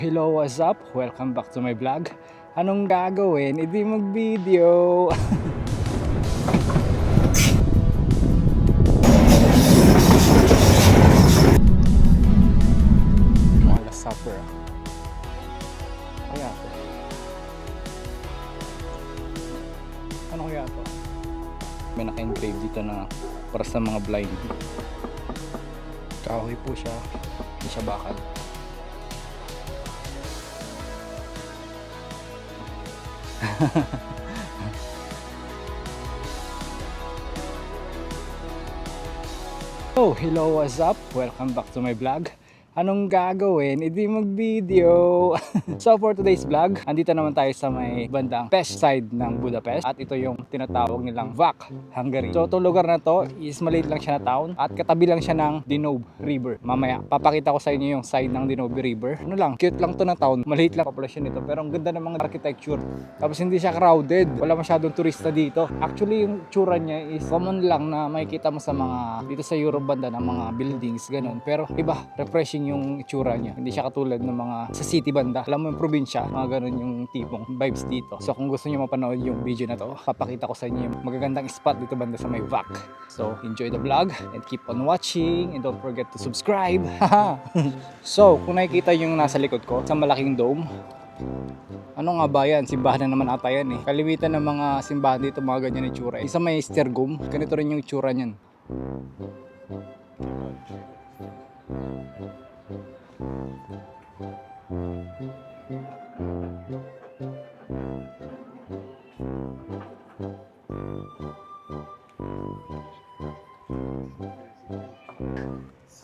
Hello, what's up? Welcome back to my vlog. Anong gagawin? Hindi mag-video. Mga last supper. Kaya to? Ano kaya to? May naka-engrave dito na para sa mga blind. Kahoy po siya. Hindi siya bakal. Oh, hello, what's up? Welcome back to my vlog. Anong gagawin? Hindi mag-video. So for today's vlog, andito naman tayo sa may bandang Pest side ng Budapest. At ito yung tinatawag nilang Vác, Hungary. So itong lugar na to is maliit lang siya na town. At katabi lang siya ng Danube River. Mamaya, papakita ko sa inyo yung side ng Danube River. Ano lang, cute lang to na town. Maliit lang populasyon nito. Pero ang ganda ng mga architecture. Tapos hindi siya crowded. Wala masyadong turista dito. Actually, yung tsura niya is common lang na makikita mo sa mga dito sa Europe banda ng mga buildings, ganun. Pero iba, refreshing yung itsura niya. Hindi siya katulad ng mga sa city banda. Alam mo yung probinsya, mga ganun yung tipong vibes dito. So kung gusto niyo mapanood yung video na to, papakita ko sa inyo yung magagandang spot dito banda sa may Vác. So enjoy the vlog and keep on watching and don't forget to subscribe. So kung nakikita yung nasa likod ko, sa malaking dome, ano nga ba yan? Simbahan na naman ata yan eh. Kalimitan ng mga simbahan dito, mga ganyan yung itsura. Isa may stergum, ganito rin yung itsura niyan.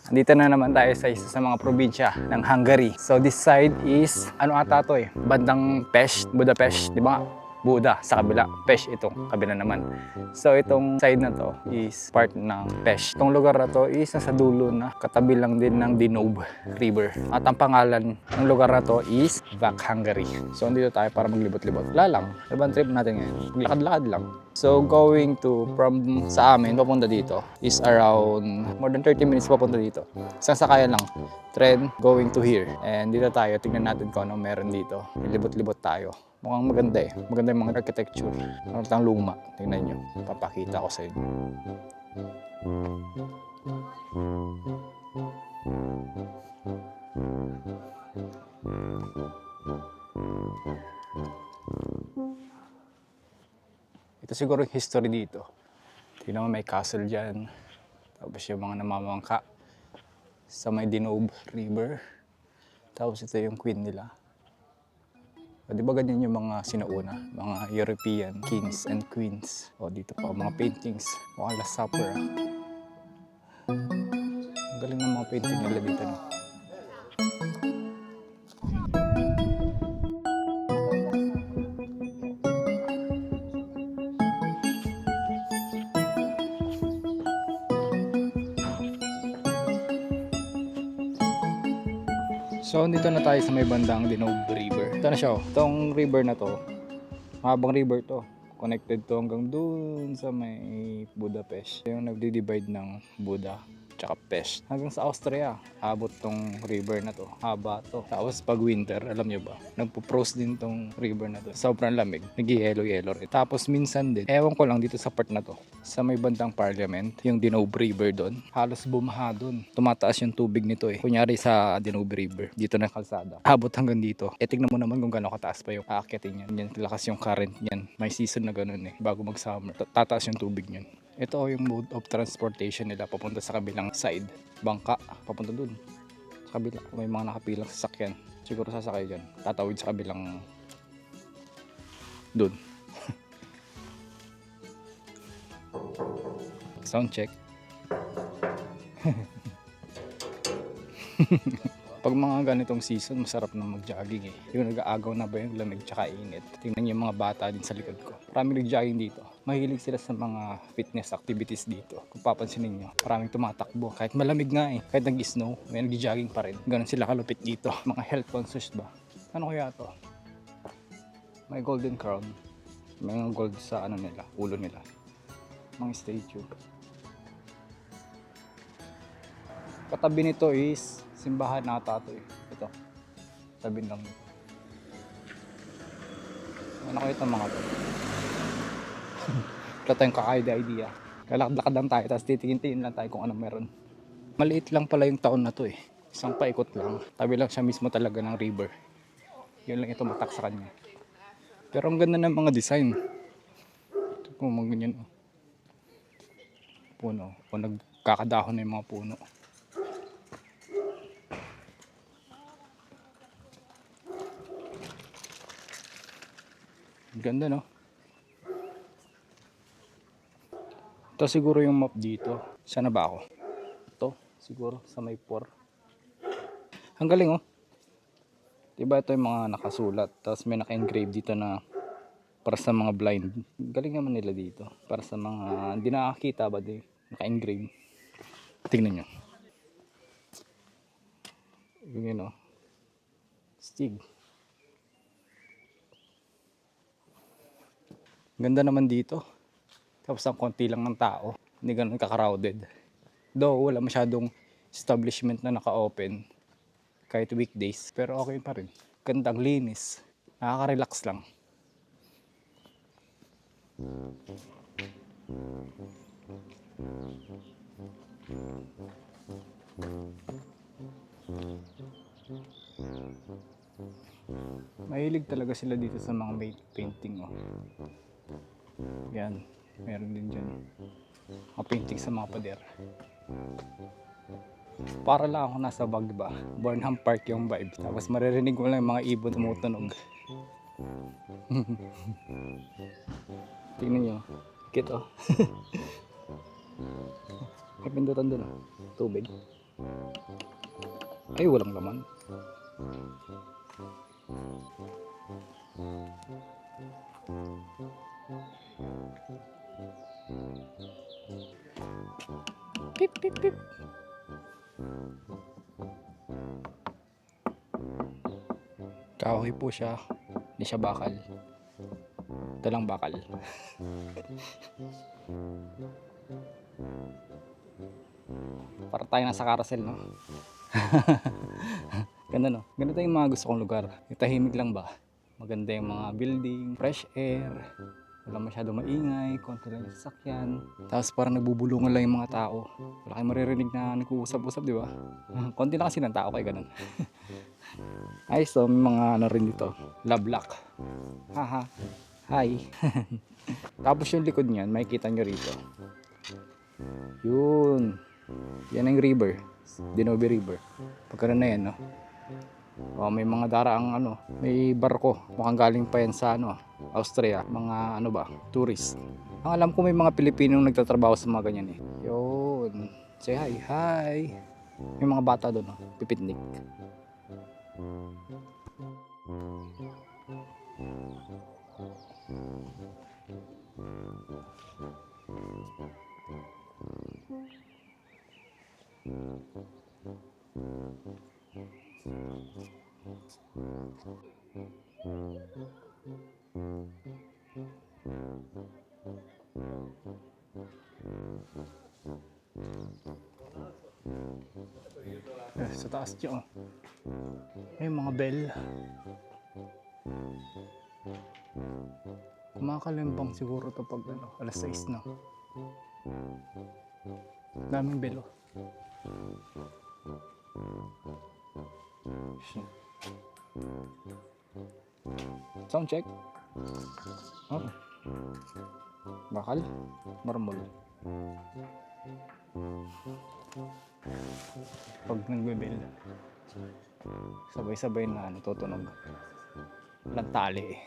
Dito na naman tayo sa isa sa mga probinsya ng Hungary. So this side is, ano ata to eh, bandang Pest, Budapest, di ba? Buda sa kabila, Pest itong kabila naman. So itong side na to is part ng Pest. Itong lugar na to is nasa dulo na, katabi lang din ng Danube River. At ang pangalan ng lugar na to is Vác, Hungary. So dito tayo para maglibot-libot. Wala lang, ibang trip natin ngayon. Maglakad-lakad lang. So going to from sa amin papunta dito is around more than 30 minutes papunta dito. Isang sakayan lang. Tren going to here. And dito tayo, tingnan natin kung ano meron dito. Libot-libot tayo. Mukhang maganda eh. Maganda yung mga architecture. Parang luma. Tingnan nyo. Papakita ko sa inyo. Ito siguro yung history dito. Tingnan mo may castle dyan. Tapos yung mga namamangka sa may Danube River. Tapos ito yung queen nila. O, di ba ganyan yung mga sinauna? Mga European kings and queens. O dito pa, mga paintings. Mukhang Last Supper. Ang galing ng mga painting nila dito. No? So, dito na tayo sa may bandang Danube River. Ito na siya, oh. Itong river na to, mahabang river to. Connected to hanggang dun sa may Budapest. Yung nagdi-divide ng Buda tsaka Pest. Hanggang sa Austria, abot tong river na to. Haba to. Tapos pag winter, alam nyo ba, nagpo-frost din tong river na to. Sobrang lamig. Nag-yellow-yellow rin. Tapos minsan din, ewan ko lang dito sa part na to, sa may bandang Parliament, yung Danube River doon, halos bumaha doon. Tumataas yung tubig nito eh. Kunyari sa Danube River, dito na kalsada. Abot hanggang dito. E tignan mo naman kung gaano kataas pa yung aakyatin yan. Yan, lakas yung current yan. May season na ganun eh. Bago mag-summer, tataas yung tubig niyan. Ito yung mode of transportation nila papunta sa kabilang side. Bangka, papunta dun. Sa kabila, may mga nakapilang sasakyan. Siguro sasakay dyan. Tatawid sa kabilang dun. Sound check. Pag mga ganitong season, masarap na mag-jogging eh. Yung nag-aagaw na ba yung lamig tsaka init. Tingnan yung mga bata din sa likod ko. Maraming nag-jogging dito. Mahilig sila sa mga fitness activities dito. Kung papansinin nyo, maraming tumatakbo. Kahit malamig nga eh. Kahit nag-snow, may nag-jogging pa rin. Ganon sila kalupit dito. Mga health conscious ba? Ano kaya to? May golden crown. May mga gold sa ano nila, ulo nila. Mga statue. Katabi nito is simbahan na ito. Ito. Tabi lang. Ano kayo itong mga to? Wala tayong kakaida idea. Lalakad-lakad lang tayo, tapos titingin-tingin lang tayo kung anong meron. Maliit lang pala yung taon na to eh. Isang paikot lang. Tabi lang siya mismo talaga ng river. Yun lang ito matak sa kanya. Pero ang ganda ng mga design. Ito po mga ganyan. Puno. O nagkakadahon na yung mga puno. Ganda no? Ito siguro yung map dito. Saan na ba ako? Ito siguro sa may 4. Ang galing oh. Diba ito yung mga nakasulat. Tapos may naka-engrave dito na para sa mga blind. Galing naman nila dito. Para sa mga hindi nakakita ba di naka-engrave. Tingnan nyo. Yun oh. Stig. Ganda naman dito. Tapos ang konti lang ng tao. Hindi ganun ka-crowded. Though wala masyadong establishment na naka-open. Kahit weekdays. Pero okay pa rin. Gandang linis. Nakaka-relax lang. Mahilig talaga sila dito sa mga painting oh. Yan, meron din dyan mga painting sa mga pader. Para lang ako nasa bag ba, Burnham Park yung vibe. Tapos maririnig mo lang yung mga ibon tumutunog. Tingnan nyo, kit oh. May pindutan dun oh, tubig. Ay walang laman. Pip pip pip. Kahoy po siya, hindi siya bakal. Ito lang bakal. Para tayo nasa carousel no. Ganda no. Ganda yung mga gusto kong lugar. Yung tahimik lang ba. Maganda yung mga building, fresh air. Wala masyadong maingay, konti lang yung sasakyan. Tapos parang nagbubulungan lang yung mga tao. Wala kayong maririnig na nag-uusap-usap, di ba? Konti lang kasi ng tao kaya ganun. Ay, so may mga ano rin dito. Love lock. Haha. Hi. Tapos yung likod niyan, makikita nyo rito. Yun. Yan ang river. Dinobe River. Pagkaroon na yan, no? Oh, may mga daraang ano, may barko. Mukhang galing pa yan sa ano, Austria. Mga ano ba, tourist. Ang alam ko may mga Pilipinong nagtatrabaho sa mga ganyan eh. Yun. Say hi, hi. May mga bata doon, no? Pipitnik. Sa taas dyan, may mga bell. Kumakalimbang siguro ito pag ano, alas 6 na. Daming bell oh. Sound check. Oh. Bakal, marmol. Pag nagbebel, sabay-sabay na natutunog. Walang tali eh.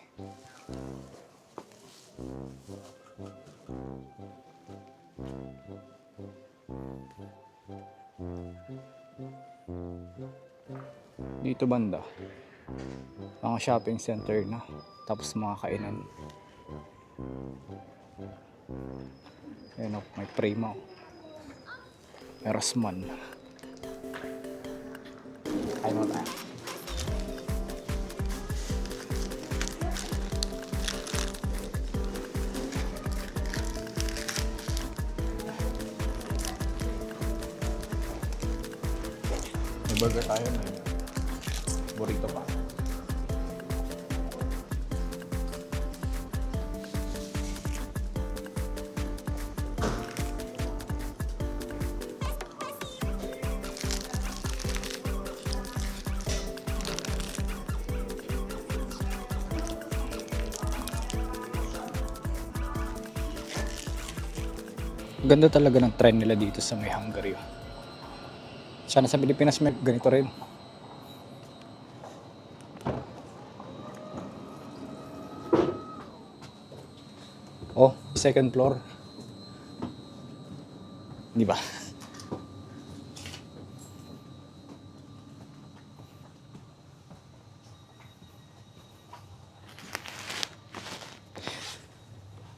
Dito banda, mga shopping center na, tapos mga kainan. Ayun o, may Primo, Erosman. Kain mo tayo. May burger tayo, may burrito pa. Ganda talaga ng trend nila dito sa may Hungary. Sana sa Pilipinas may ganito rin. Oh, second floor. Di ba?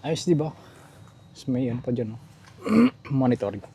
Ayos, di ba? Mas may ano pa dyan, oh. Monitoring.